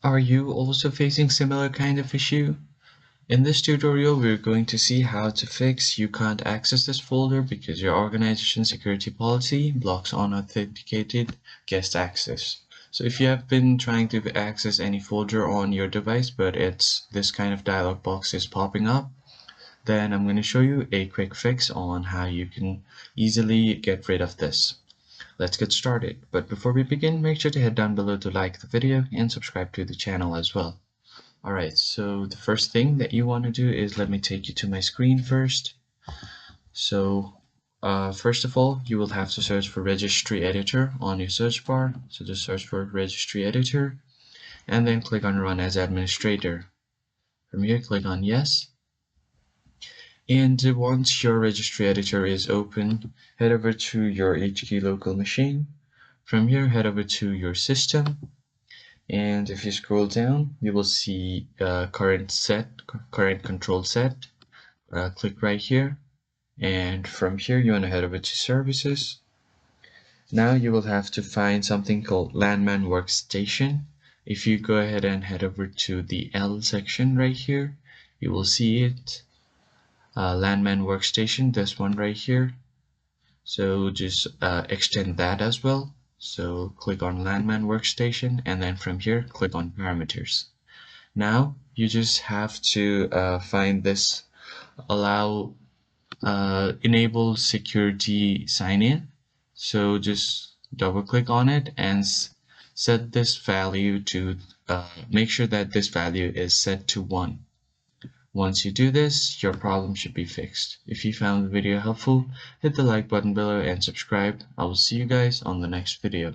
Are you also facing similar kind of issue? In this tutorial, we're going to see how to fix you can't access this folder because your organization security policy blocks unauthenticated guest access. So if you have been trying to access any folder on your device, but this kind of dialog box is popping up, then I'm going to show you a quick fix on how you can easily get rid of this. Let's get started. But before we begin, make sure to head down below to like the video and subscribe to the channel as well. Alright, so the first thing that you want to do is let me take you to my screen first. So first of all, you will have to search for registry editor on your search bar. So just search for registry editor and then click on run as administrator. From here, click on yes. And once your registry editor is open, head over to your HK local machine. From here, head over to your system. And if you scroll down, you will see current control set. Click right here, and from here you want to head over to services. Now you will have to find something called Landman Workstation. If you go ahead and head over to the L section right here, you will see it. Landman Workstation, this one right here. So just extend that as well. So click on Landman Workstation, and then from here click on Parameters. Now you just have to find this enable security sign-in. So just double click on it and set this value to make sure that this value is set to 1. Once you do this, your problem should be fixed. If you found the video helpful, hit the like button below and subscribe. I will see you guys on the next video.